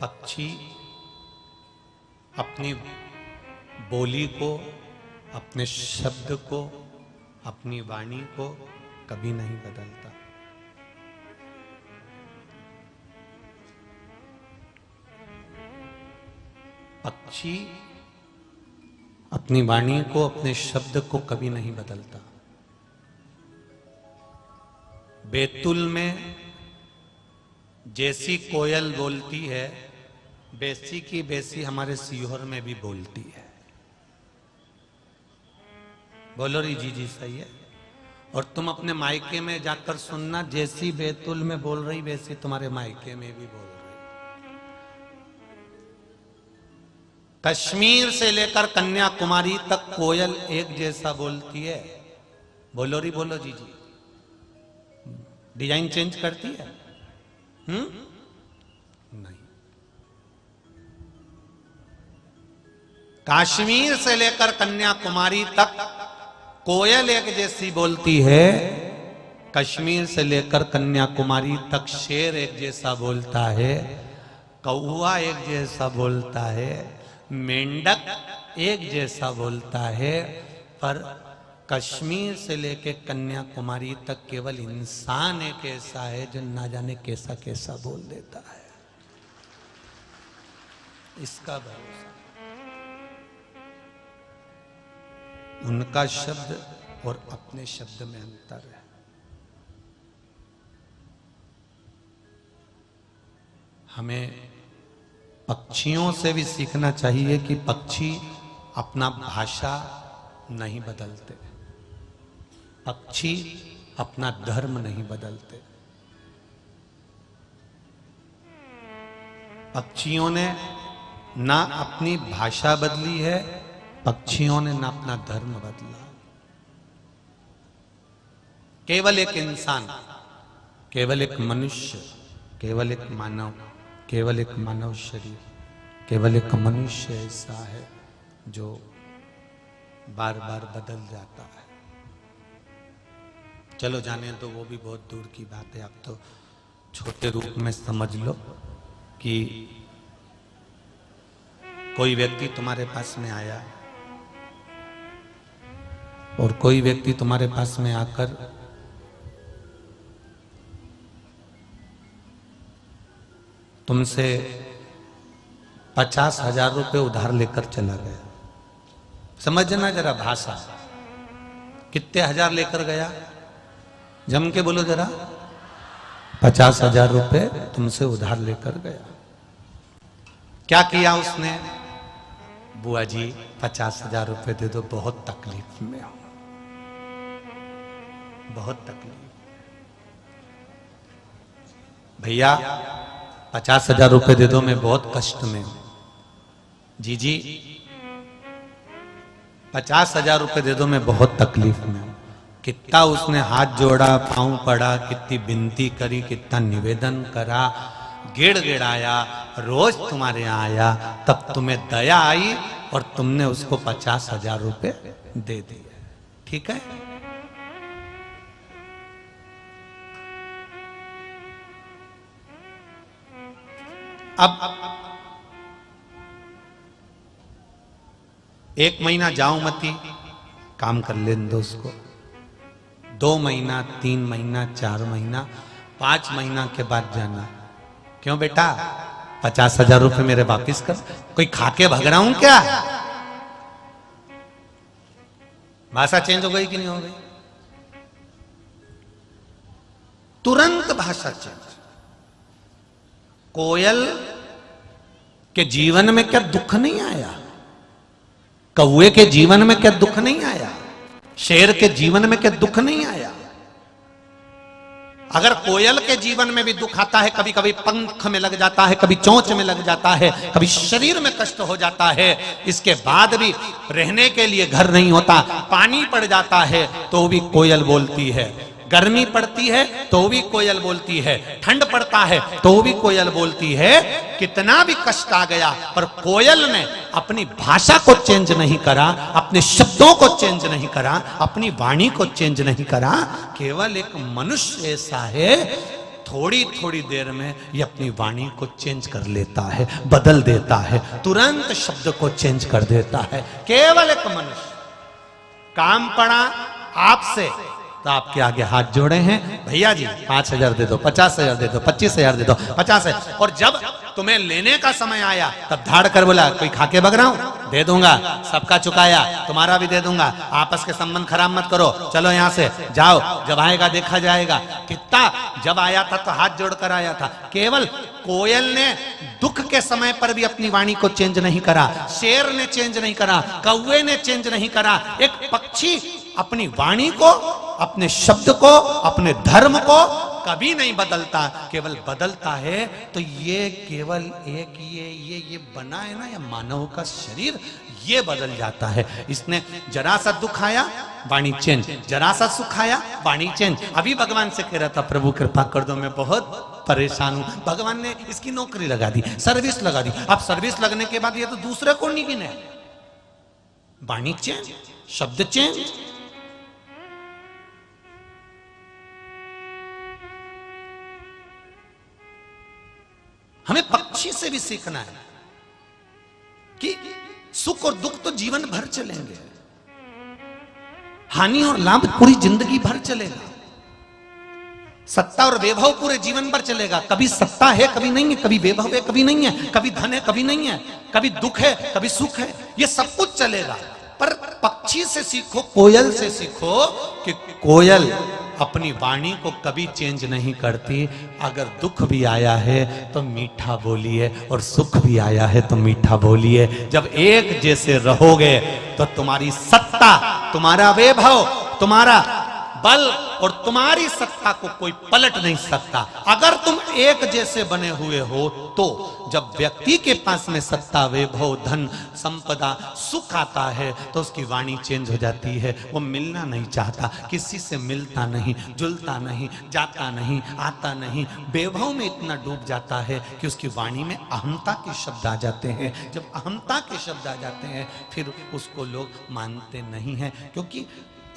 पक्षी अपनी बोली को, अपने शब्द को, अपनी वाणी को कभी नहीं बदलता। पक्षी अपनी वाणी को, अपने शब्द को कभी नहीं बदलता। बैतूल में जैसी कोयल बोलती है, वैसी की वैसी हमारे सीहोर में भी बोलती है। बोलो री जी सही है। और तुम अपने मायके में जाकर सुनना, जैसी बैतूल में बोल रही वैसी तुम्हारे मायके में भी बोल रही। कश्मीर से लेकर कन्याकुमारी तक कोयल एक जैसा बोलती है। बोलो री बोलो जी। डिजाइन चेंज करती है? नहीं। कश्मीर से लेकर कन्याकुमारी तक कोयल एक जैसी बोलती है। कश्मीर से लेकर कन्याकुमारी तक शेर एक जैसा बोलता है, कौवा एक जैसा बोलता है, मेंढक एक जैसा बोलता है। पर कश्मीर से लेकर कन्याकुमारी तक केवल इंसान एक ऐसा है जो ना जाने कैसा कैसा बोल देता है। इसका भरोसा। उनका शब्द और अपने शब्द में अंतर है। हमें पक्षियों से भी सीखना चाहिए कि पक्षी अपना भाषा नहीं बदलते, पक्षी अपना धर्म नहीं बदलते। पक्षियों ने ना अपनी भाषा बदली है, पक्षियों ने ना अपना धर्म बदला। केवल एक इंसान, केवल एक मनुष्य, केवल एक मानव, केवल एक मानव शरीर, केवल एक मनुष्य ऐसा है जो बार बार बदल जाता है। चलो जाने तो वो भी बहुत दूर की बात है। आप तो छोटे रूप में समझ लो कि कोई व्यक्ति तुम्हारे पास में आया और कोई व्यक्ति तुम्हारे पास में आकर तुमसे 50,000 रुपए उधार लेकर चला गया। समझना जरा भाषा, कितने हजार लेकर गया? जम के बोलो जरा। 50,000 रुपए तुमसे उधार लेकर गया। क्या किया उसने? बुआ जी 50,000 रुपए दे दो, बहुत तकलीफ में हूं, बहुत तकलीफ। भैया 50,000 रुपए दे दो, मैं बहुत कष्ट में हूं। जी 50,000 रुपए दे दो, मैं बहुत तकलीफ में हूं। कितना उसने हाथ जोड़ा, पांव पड़ा, कितनी विनती करी, कितना निवेदन करा, गिड़गिड़ाया, रोज तुम्हारे यहाँ आया, तब तुम्हें दया आई और तुमने उसको 50,000 रुपए दे दिए। ठीक है? अब 1 महीना जाओ मती, काम कर लेने दो उसको। 2 महीना, 3 महीना, 4 महीना, 5 महीना के बाद जाना। क्यों बेटा 50,000 रुपए मेरे वापिस कर? कोई खाके भग रहा हूं क्या? भाषा चेंज हो गई कि नहीं हो गई? तुरंत भाषा चेंज। कोयल के जीवन में क्या दुख नहीं आया? कौवे के जीवन में क्या दुख नहीं आया? शेर के जीवन में क्या दुख नहीं आया? अगर कोयल के जीवन में भी दुख आता है, कभी कभी पंख में लग जाता है, कभी चोंच में लग जाता है, कभी शरीर में कष्ट हो जाता है, इसके बाद भी रहने के लिए घर नहीं होता, पानी पड़ जाता है तो भी कोयल बोलती है, गर्मी पड़ती है तो भी कोयल बोलती है, ठंड पड़ता है तो भी कोयल बोलती है। कितना भी कष्ट आ गया पर कोयल ने अपनी भाषा को चेंज नहीं करा, अपने शब्दों को चेंज नहीं करा, अपनी वाणी को चेंज नहीं करा। केवल एक मनुष्य ऐसा है थोड़ी थोड़ी देर में ये अपनी वाणी को चेंज कर लेता है, बदल देता है, तुरंत शब्द को चेंज कर देता है। केवल एक मनुष्य काम पड़ा आपसे तो आपके आगे हाथ जोड़े हैं, भैया जी 5,000 दे दो, 50,000 दे दो, 25,000 दे दो, 50 है। और जब तुम्हें लेने का समय आया तब धाड़ कर बोला कोई खाके बग रहा हूं, दे दूंगा, सबका चुकाया, तुम्हारा भी दे दूंगा, आपस के संबंध खराब मत करो, चलो यहां से जाओ, जब आएगा देखा जाएगा। कितना जब आया था तो हाथ जोड़कर आया था। केवल कोयल ने दुख के समय पर भी अपनी वाणी को चेंज नहीं करा, शेर ने चेंज नहीं करा, कौवे ने चेंज नहीं करा। एक पक्षी अपनी वाणी को, अपने शब्द को, अपने धर्म को कभी नहीं बदलता। केवल बदलता है तो ये केवल एक ये बना है ना, या मानव का शरीर, ये बदल जाता है। इसने जरा सा दुख आया वाणी चेंज, जरा सा सुख आया वाणी चेंज। अभी भगवान से कह रहा था प्रभु कृपा कर दो, मैं बहुत परेशान हूं। भगवान ने इसकी नौकरी लगा दी, सर्विस लगा दी। अब सर्विस लगने के बाद ये तो दूसरे को नहीं गिने, वाणी चेंज, शब्द चेंज। हमें पक्षी से भी सीखना है कि सुख और दुख तो जीवन भर चलेंगे, हानि और लाभ पूरी जिंदगी भर चलेगा, सत्ता और वैभव पूरे जीवन भर चलेगा। कभी सत्ता है कभी नहीं है, कभी वैभव है कभी नहीं है, कभी धन है कभी नहीं है, कभी दुख है कभी सुख है, ये सब कुछ चलेगा। पर पक्षी से सीखो, कोयल से सीखो कि कोयल अपनी वाणी को कभी चेंज नहीं करती। अगर दुख भी आया है तो मीठा बोलिए, और सुख भी आया है तो मीठा बोलिए। जब एक जैसे रहोगे तो तुम्हारी सत्ता, तुम्हारा वैभव, तुम्हारा बल और तुम्हारी सत्ता को कोई पलट नहीं सकता। अगर तुम एक जैसे बने हुए हो तो जब व्यक्ति के पास में सत्ता, वैभव, धन, संपदा, सुख आता है तो उसकी वाणी चेंज हो जाती है। वो मिलना नहीं चाहता, किसी से मिलता नहीं, जुलता नहीं, जाता नहीं, आता नहीं, वैभव में इतना डूब जाता है कि उसकी वाणी में अहंता के शब्द आ जाते हैं। जब अहंता के शब्द आ जाते हैं फिर उसको लोग मानते नहीं हैं, क्योंकि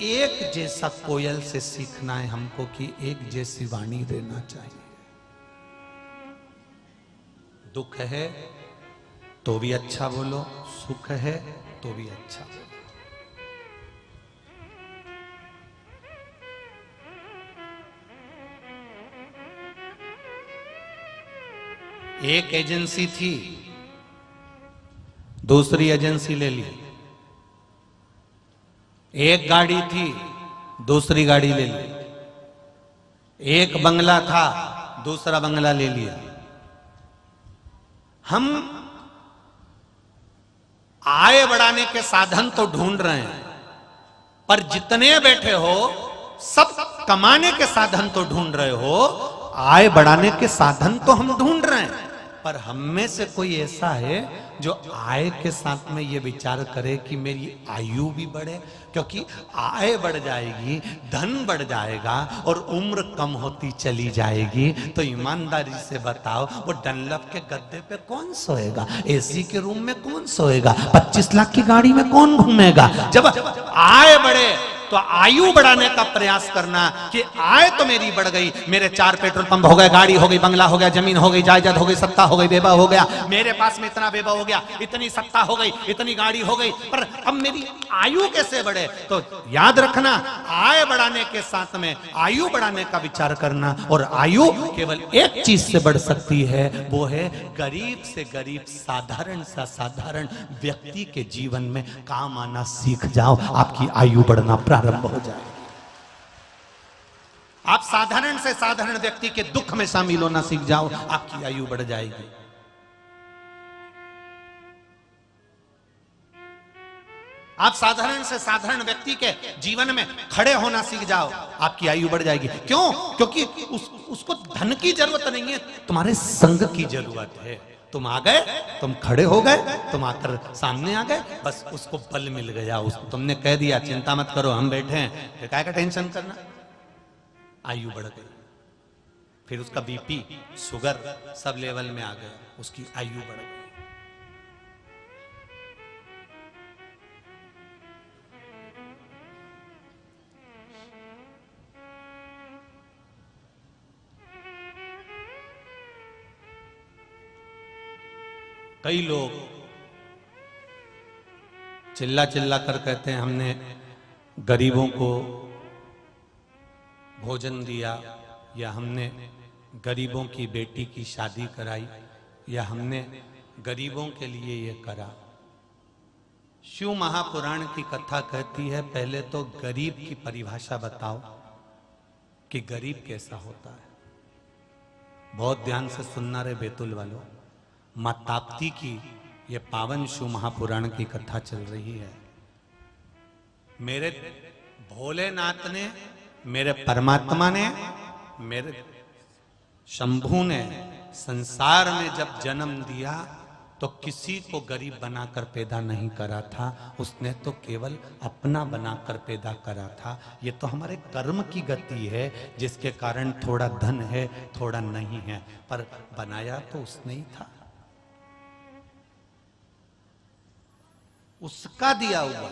एक जैसा कोयल से सीखना है हमको कि एक जैसी वाणी देना चाहिए। दुख है तो भी अच्छा बोलो, सुख है तो भी अच्छा बोलो। एक एजेंसी थी, दूसरी एजेंसी ले ली। एक गाड़ी थी, दूसरी गाड़ी ले ली। एक बंगला था, दूसरा बंगला ले लिया। हम आय बढ़ाने के साधन तो ढूंढ रहे हैं, पर जितने बैठे हो सब कमाने के साधन तो ढूंढ रहे हो, आय बढ़ाने के साधन तो हम ढूंढ रहे हैं। पर हम में से कोई ऐसा है जो आय के साथ में ये विचार करे कि मेरी आयु भी बढ़े? क्योंकि आय बढ़ जाएगी, धन बढ़ जाएगा और उम्र कम होती चली जाएगी। तो ईमानदारी से बताओ, वो डनलप के गद्दे पे कौन सोएगा? एसी के रूम में कौन सोएगा? 25 लाख की गाड़ी में कौन घूमेगा? जब आय बढ़े तो आयु बढ़ाने का प्रयास करना कि आय तो मेरी बढ़ गई, मेरे 4 पेट्रोल पंप हो गए, गाड़ी हो गई, बंगला हो गया, जमीन हो गई, जायदाद हो गई, सत्ता हो गई, वैभव हो गया, मेरे पास में इतना वैभव हो गया, इतनी सत्ता हो गई, इतनी गाड़ी हो गई, पर अब मेरी आयु कैसे बढ़े? तो याद रखना, आय बढ़ाने के साथ में आयु बढ़ाने का विचार करना। और आयु केवल एक चीज से बढ़ सकती है, वो है गरीब से गरीब, साधारण सा साधारण व्यक्ति के जीवन में काम आना सीख जाओ, आपकी आयु बढ़ना प्रारंभ हो जाए। आप साधारण से साधारण व्यक्ति के दुख में शामिल होना सीख जाओ, आपकी आयु बढ़ जाएगी। आप साधारण से साधारण व्यक्ति के जीवन में खड़े होना सीख जाओ, आपकी आयु बढ़ जाएगी। क्यों? क्योंकि उसको धन की जरूरत नहीं है, तुम्हारे संग की जरूरत है। तुम आ गए, तुम खड़े हो गए, तुम आकर सामने आ गए, बस उसको बल मिल गया। उसको तुमने कह दिया चिंता मत करो, हम बैठे हैं, फिर काय का टेंशन करना? आयु बढ़ गई। फिर उसका बीपी, शुगर सब लेवल में आ गए, उसकी आयु बढ़ गई। कई लोग चिल्ला चिल्ला कर कहते हैं हमने गरीबों को भोजन दिया, या हमने गरीबों की बेटी की शादी कराई, या हमने गरीबों के लिए ये करा। शिव महापुराण की कथा कहती है पहले तो गरीब की परिभाषा बताओ कि गरीब कैसा होता है। बहुत ध्यान से सुनना रे बैतुल वालों, मां ताप्ती की ये पावन शिव महापुराण की कथा चल रही है। मेरे भोलेनाथ ने, मेरे परमात्मा ने, मेरे शंभू ने संसार में जब जन्म दिया तो किसी को गरीब बनाकर पैदा नहीं करा था, उसने तो केवल अपना बनाकर पैदा करा था। ये तो हमारे कर्म की गति है जिसके कारण थोड़ा धन है थोड़ा नहीं है, पर बनाया तो उसने ही था, उसका दिया हुआ।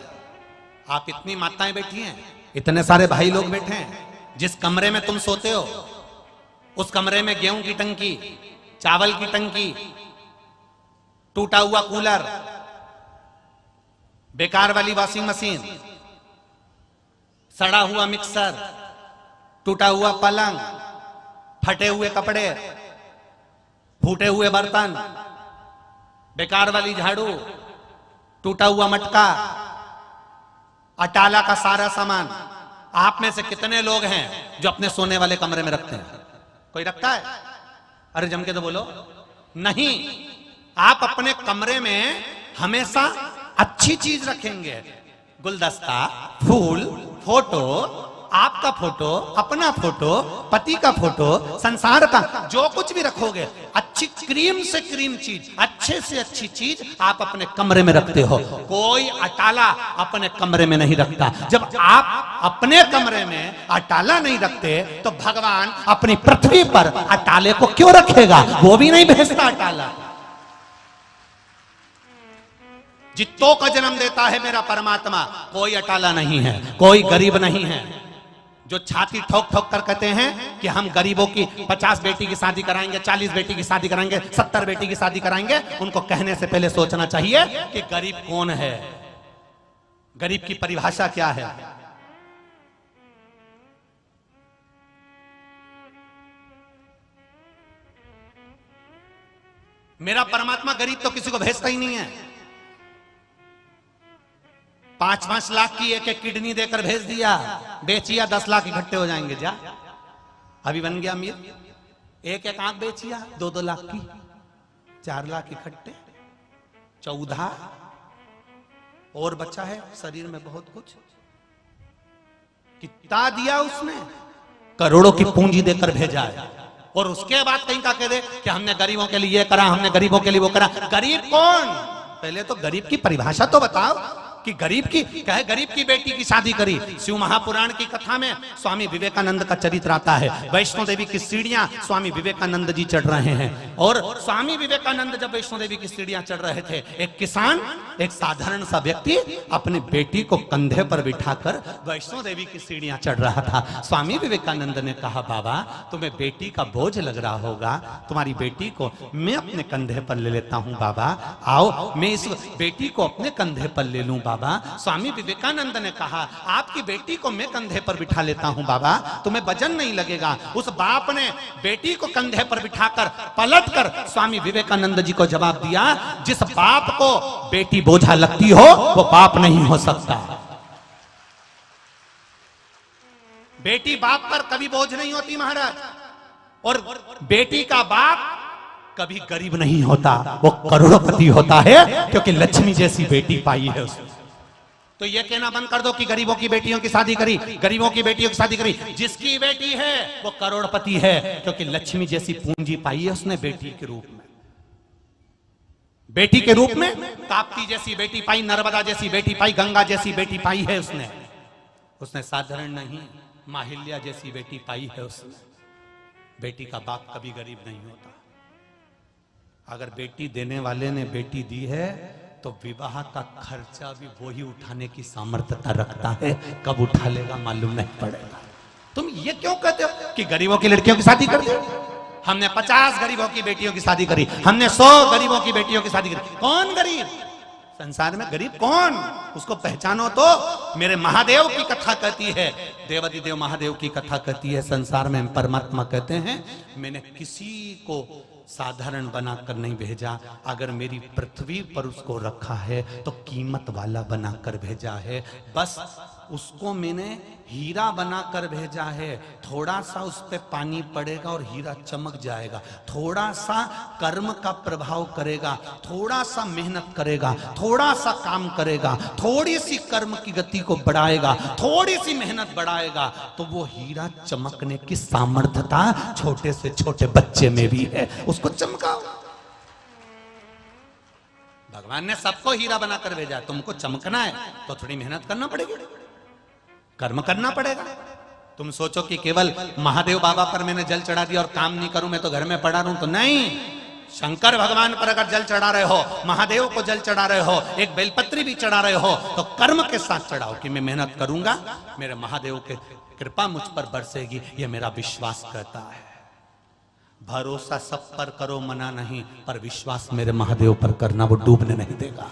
आप इतनी माताएं बैठी हैं, इतने सारे भाई लोग बैठे हैं, जिस कमरे में तुम सोते हो उस कमरे में गेहूं की टंकी, चावल की टंकी, टूटा हुआ कूलर, बेकार वाली वॉशिंग मशीन, सड़ा हुआ मिक्सर, टूटा हुआ पलंग, फटे हुए कपड़े, फूटे हुए बर्तन, बेकार वाली झाड़ू, टूटा हुआ मटका, अटाला का सारा सामान। आप में से कितने लोग हैं जो अपने सोने वाले कमरे में रखते हैं? कोई रखता है? अरे जम के तो बोलो। नहीं, आप अपने कमरे में हमेशा अच्छी चीज रखेंगे। गुलदस्ता, फूल, फोटो, आपका फोटो, अपना फोटो, पति का फोटो, संसार का जो कुछ भी रखोगे, अच्छी क्रीम से क्रीम चीज, अच्छे से अच्छी चीज आप अपने कमरे में रखते हो। कोई अटाला अपने कमरे में नहीं रखता। जब आप अपने कमरे में अटाला नहीं रखते तो भगवान अपनी पृथ्वी पर अटाले को क्यों रखेगा? वो भी नहीं भेजता अटाला। जित्तों का जन्म देता है मेरा परमात्मा, कोई अटाला नहीं है, कोई गरीब नहीं है। जो छाती ठोक ठोक कर कहते हैं कि हम गरीबों की 50 बेटी की शादी कराएंगे, 40 बेटी की शादी कराएंगे, 70 बेटी की शादी कराएंगे, उनको कहने से पहले सोचना चाहिए कि गरीब कौन है, गरीब की परिभाषा क्या है। मेरा परमात्मा गरीब तो किसी को भेजता ही नहीं है। 5-5 लाख की एक एक किडनी देकर भेज दिया, बेचिया 10 लाख इकट्ठे हो जाएंगे। जा अभी बन गया अमीर, एक एक आंख बेचिया 2-2 लाख की, 4 लाख इकट्ठे, 14 और बचा है शरीर में बहुत कुछ। कितना दिया उसने? करोड़ों की पूंजी देकर भेजा है। और उसके बाद कहीं का कह दे कि हमने गरीबों के लिए ये करा, हमने गरीबों के लिए वो करा। गरीब कौन? पहले तो गरीब की परिभाषा तो बताओ कि गरीब की क्या है। गरीब की बेटी की शादी करी। शिव महापुराण की कथा में स्वामी विवेकानंद का चरित्र आता है। वैष्णो देवी की सीढ़ियां स्वामी विवेकानंद जी चढ़ रहे हैं, और स्वामी विवेकानंद जब वैष्णो देवी की सीढ़ियां चढ़ रहे थे, एक किसान, एक साधारण सा व्यक्ति अपनी बेटी को कंधे पर बिठाकर वैष्णो देवी की सीढ़ियां चढ़ रहा था। स्वामी विवेकानंद ने कहा, बाबा तुम्हें बेटी का बोझ लग रहा होगा, तुम्हारी बेटी को मैं अपने कंधे पर ले लेता हूं बाबा, आओ मैं इस बेटी को अपने कंधे पर ले लूं बाबा। स्वामी विवेकानंद ने कहा, आपकी बेटी को मैं कंधे पर बिठा लेता हूं बाबा, तुम्हें वजन नहीं लगेगा। उस बाप ने बेटी को कंधे पर बिठाकर पलटकर स्वामी विवेकानंद जी को जवाब दिया, जिस बाप को बेटी बोझा लगती हो वो बाप नहीं हो सकता। बेटी बाप पर कभी बोझ नहीं होती महाराज, और बेटी का बाप कभी गरीब नहीं होता, वो करोड़पति होता है, क्योंकि लक्ष्मी जैसी बेटी पाई है उसने। तो ये कहना बंद कर दो कि गरीबों की बेटियों की शादी करी, गरीबों की बेटियों की शादी करी। जिसकी बेटी है वो करोड़पति है, क्योंकि लक्ष्मी जैसी पूंजी पाई है उसने बेटी के रूप में। बेटी के रूप में ताप्ती जैसी बेटी पाई, नर्मदा जैसी बेटी पाई, गंगा जैसी बेटी पाई है उसने। उसने साधारण नहीं, माहिल्या जैसी बेटी पाई है उसने। बेटी का बाप कभी गरीब नहीं होता। अगर बेटी देने वाले ने बेटी दी है तो विवाह का खर्चा भी वही उठाने की सामर्थ्यता रखता है। कब उठा लेगा मालूम नहीं पड़ेगा। तुम ये क्यों कहते हो कि गरीबों की लड़कियों की शादी कर दो? हमने 50 गरीबों की बेटियों की शादी करी, हमने 100 गरीबों की बेटियों की शादी करी। कौन गरीब? संसार में गरीब कौन? उसको पहचानो तो। मेरे महादेव की कथा कहती है, देवादिदेव महादेव की कथा कहती है, संसार में परमात्मा कहते हैं मैंने किसी को साधारण बनाकर नहीं भेजा, अगर मेरी पृथ्वी पर उसको रखा है तो कीमत वाला बनाकर भेजा है। बस उसको मैंने हीरा बनाकर भेजा है। थोड़ा सा उस पे पानी पड़ेगा और हीरा चमक जाएगा, थोड़ा सा कर्म का प्रभाव करेगा, थोड़ा सा मेहनत करेगा, थोड़ा सा काम करेगा, थोड़ी सी कर्म की गति को बढ़ाएगा, थोड़ी सी मेहनत बढ़ाएगा, तो वो हीरा चमकने की सामर्थ्यता छोटे से छोटे बच्चे में भी है। उसको चमकाओ। भगवान ने सबको हीरा बनाकर भेजा, तुमको चमकना है तो थोड़ी मेहनत करना पड़ेगी, कर्म करना पड़ेगा। तुम सोचो कि केवल महादेव बाबा पर मैंने जल चढ़ा दिया और काम नहीं करूं, मैं तो घर में पड़ा रहूं, तो नहीं। शंकर भगवान पर अगर जल चढ़ा रहे हो, महादेव को जल चढ़ा रहे हो, एक बेलपत्री भी चढ़ा रहे हो, तो कर्म के साथ चढ़ाओ कि मैं मेहनत करूंगा, मेरे महादेव की कृपा मुझ पर बरसेगी, यह मेरा विश्वास कहता है। भरोसा सब पर करो, मना नहीं, पर विश्वास मेरे महादेव पर करना, वो डूबने नहीं देगा।